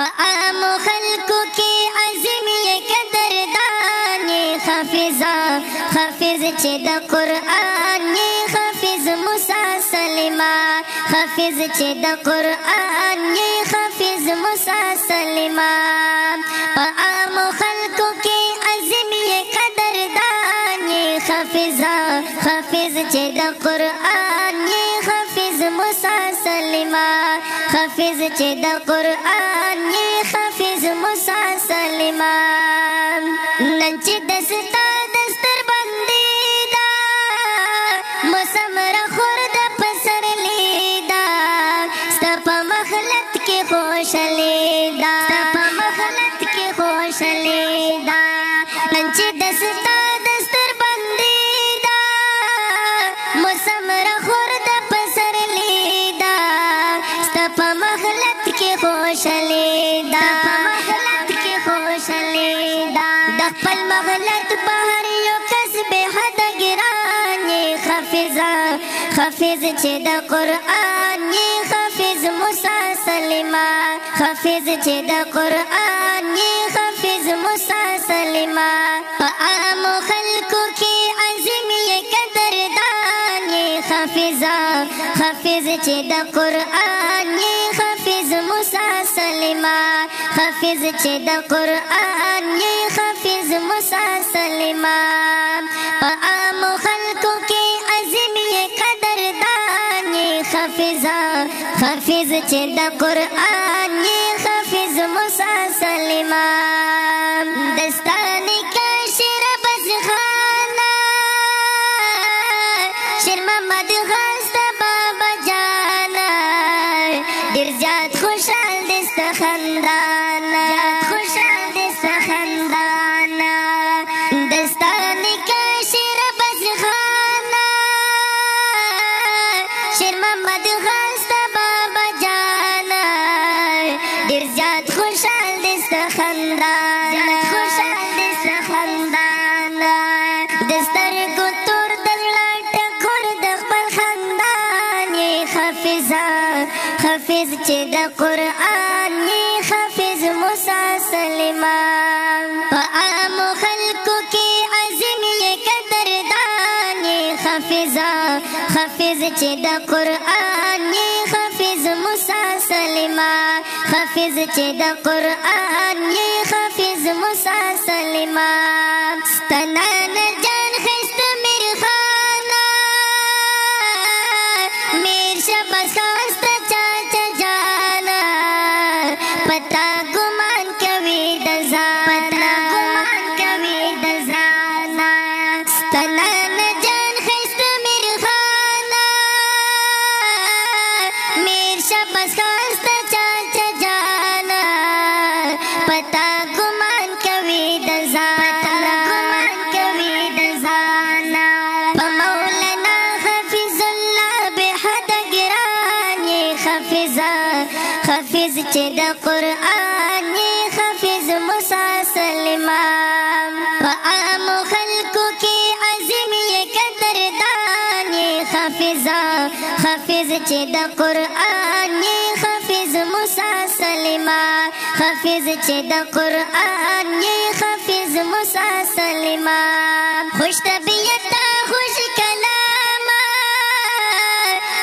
आम खल्को के अज़ीम ये कदरदान ये हाफिज चे द कुरआन ये हाफिज मूसा सलीमा हाफिज चे द कुरआन ये हाफिज मूसा सलीमा आम खल्को के अज़ीम ये कदरदान ये हाफिज चे द कुरआन ये हाफिज मूसा सलीमा हाफिज चे द कुरआन ये हाफिज मूसा सलीमा नंच दस्ता दस्तर बंदीदा मुसमर खुर्द पसर लीदा सपा मखलत के होश लीदा सपा मखलत के होश लीदा नंच दस्ता दस्तर बंदीदा मुसमर खुर्द पसर लीदा सपा मखलत के होश लीदा मखलत के होश लीदा दखल मगलत बाहर यो कसबे हद गिरान ये हाफिज चे द कुरआन ये हाफिज मूसा सलीमा हाफिज चे द कुरआन ये हाफिज मूसा सलीमा आम खल्को के अज़ीम ये कदरदान ये हाफिज चे द कुरआन ये हाफिज मूसा सलीमा हाफिज चे द कुरआन ये हाफिज मूसा सलीमा आम खल्को के अज़ीम ये कदरदान ये हाफिज चे द कुरआन ये हाफिज मूसा सलीमा दस्तानी का शेर बस खाना शेर मोहम्मद गास्ता बाबा जाना दिरजात खुशाल दिस्त खंदाना खुशाल दिस्त खंदाना दस्तानी का शेर बस खाना शेर मोहम्मद गास्ता बाबा जाना दिरजात खुशाल दिस्त खंदाना खुशाल दिस्त खंदाना दस्तर को तोड़ दलट खोर दखल खंदान ये हाफिज चे द कुरआन ये हाफिज मूसा सलीमा आम खल्को के अज़ीम ये कदरदान ये हाफिज चे द कुरआन ये हाफिज मूसा सलीमा हाफिज चे द कुरआन ये हाफिज मूसा सलीमा तनान जान खस्त मेरे खाना मेर शबस खास्ता चाचा जाना पता गुमान कभी दजाना गुमान कभी दजाना तनान जान खस्त मेरे खाना मेर शबस खास्ता चाचा जाना पता गुमान कभी दजाना गुमान कभी दजाना मौलाना हफिजुल्लाह बेहद गिरान ये हाफिज चे द कुरआन ये हाफिज मूसा सलीमा आम खल्को के अज़ीम ये कदरदान ये हाफिज चे द कुरआन ये हाफिज मूसा सलीमा हाफिज चे द कुरआन ये हाफिज मूसा सलीमा खुश तबीयत खुश कलामा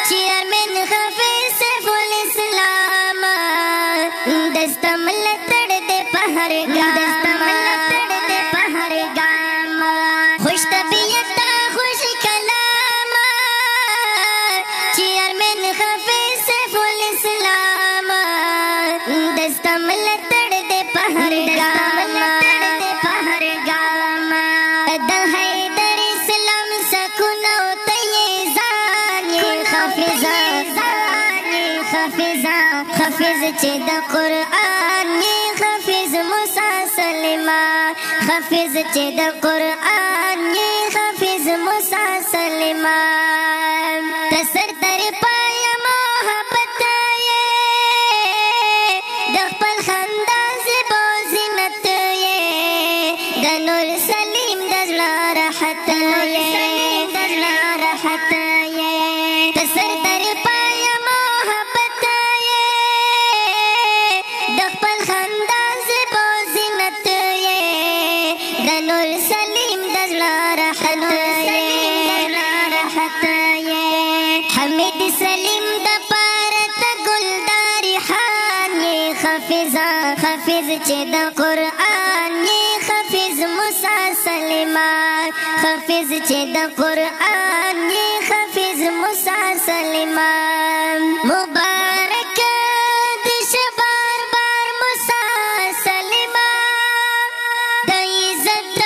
चेयरमैन हाफिज सैफुल इस्लाम दस्तमल तड़ दे पहर दस्तमल तड़ दे पहर गाम खुश तबीयत खुश कलामा चेयरमैन हाफिज सैफुल इस्लाम दस्तमल तड़ दे पहर गाम दे पहर गाम द हैदर इस्लाम सकुनो तये जान ये हाफिज चे द कुरआन ये हाफिज मूसा सलीमा हाफिज चे द कुरआन ये हाफिज मूसा सलीमा तसर तर पाया मोहब्बत ये दखपल खंदा से बोजिनत ये दनुर सलीम दजला राहत ये दजला राहत ये तसर तर पाया मोहब्बत ये दखपल حافظا حافظ چې د قرآن یې حافظ موسی سلیمان حافظ چې د قرآن یې حافظ موسی سلیمان مبارک د شبار بار موسی سلیمان د عزت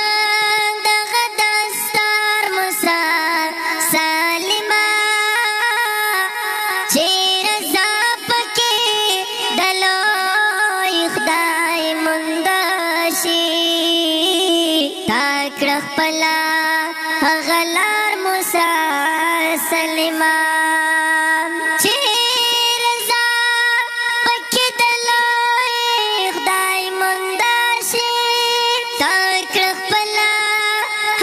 د غدستار موسی سلیمان چې رضا پکې د لوی خدای مندشي تا کړه خپله هغه لار موسی سلیمان چې رضا پکې د لوی خدای مندشي تا کړه خپله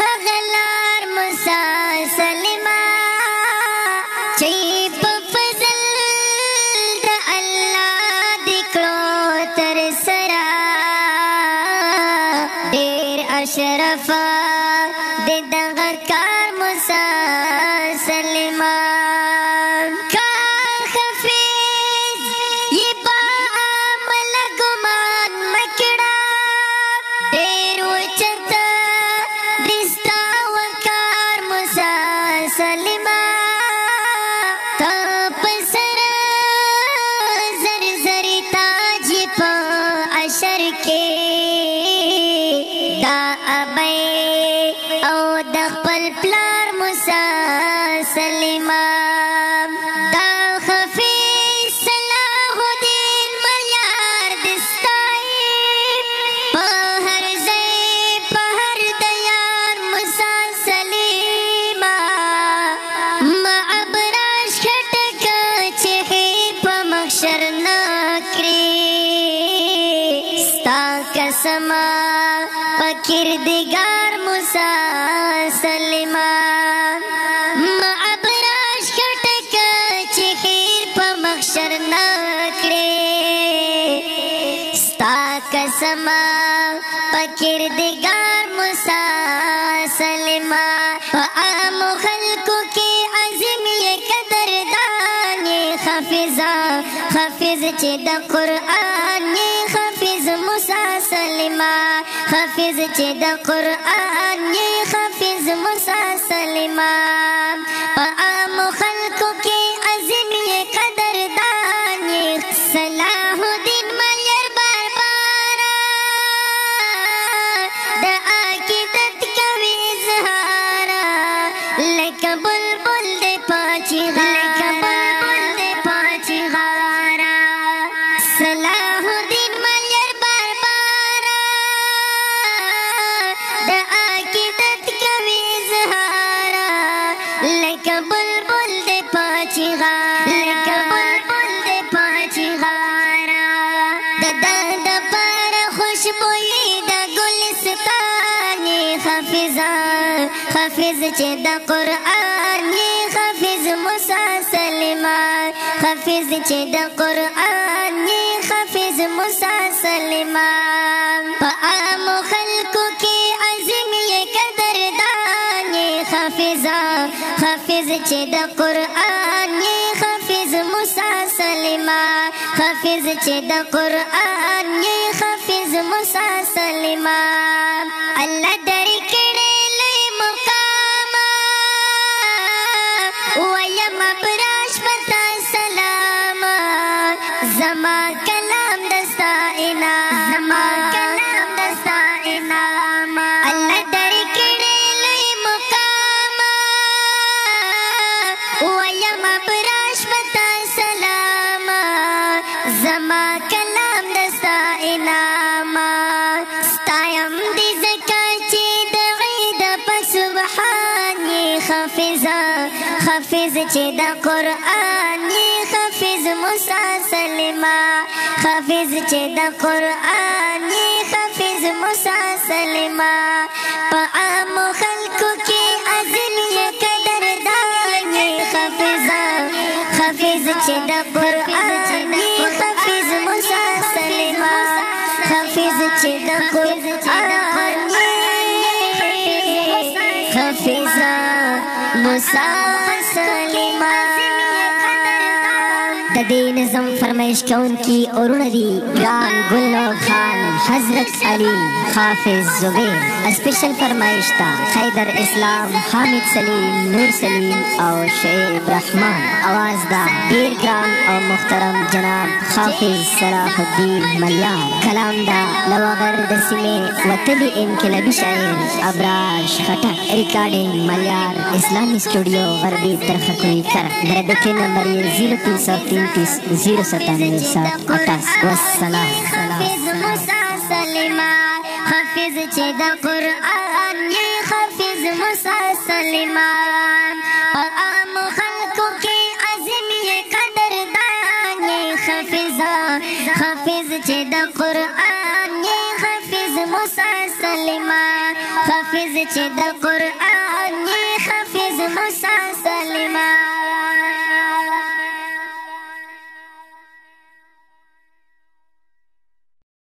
هغه لار موسی سلیمان چې په فضل د الله د کړو تر سره ډېر اشرفه د دغه کار موسی سلیمان کار حفیظ یې با عمل ګمان مکړه ډېر اوچت دستا وقار موسی سلیمان تا په سره زر زري تاج په عشر کې دا ابۍ او د خپل پلار موسی سلیمان دا حفیظ صلاح الدین معیار دستای په هر ځای په هر دیار موسی سلیمان معبراش خټک چې په محشر نه کړي ستا قسمه کردگار موسی سلیمان معبراش خټک چې خیر په محشر نه کړي ستا قسمه په کردگار موسی سلیمان په عامو خلکو کې عظیم یې قدردان یې حافظه حافظ چې د قرآن یې حافظ موسی سلیمان حافظ چې د قرآن یې حافظ موسی سلیمان په عامو خلکو کې عظیم یې قدردان یې صلاح الدین ملیر باربارا د عقیدت کوي اظهارا لکه بلبل د پاچی غارا صلاح الدین ملیر باربارا د عقیدت کوي اظهارا لکه بلبل د پاچی غارا د پر خوشبوئی د ګلستان یې حافظه حافظ چې د قرآن یې حافظ موسی سلیمان حافظ چې د قرآن یې حافظ موسی سلیمان په عامو خلکو کې عظیم یې قدردان یې حافظه حافظ چې د قرآن یې حافظ موسی سلیمان حافظ چې د قرآن یې حافظ موسی سلیمان الله درکړې لوی مقام وایم براش پتا سلام زما کلام دستا انعام الله درکړې لوی مقام وایم براش پتا سلام زما کلام دستا انعام ستایم دې زکه چې د عید په سبحان یې حافظه حافظ چې د قرآن یې حافظ موسی سلیمان حافظ چې د قرآن یې حافظ موسی سلیمان په عامو خلکو کې عظیم یې قدردان یې حافظه حافظ چې د قرآن یې حافظ موسی سلیمان حافظ چې د قرآن یې حافظه موسی سلیمان د دې نظم فرمایي पेश कौन की औरुणदी ग्राम गुलनौर खान हजरत अली हाफिज जुबैर स्पेशल फरमाइश्ता खैदर इस्लाम हामिद सलीम नूर सलीम और शेब रहमान आवाजदा बीर ग्राम और मुख्तरम जनाब हाफिज सलाहुद्दीन मलियार कलामदा लवागर दसिमे वतली इनकलाबी शायर अबराश खटक रिकॉर्डिंग मलियार इस्लामी स्टूडियो अरबी तरखकुई कर दरबके नंबर 0333 097 वस्सलाम हाफिज मूसा सलीमान हाफिज चेदा कुरान ये हाफिज मूसा सलीमान और आम खल्को के अज़ीम ये कदरदान ये हाफिज चेदा कुरान ये हाफिज मूसा सलीमान हाफिज चेदा कुरान ये हाफिज मूसा सलीमान।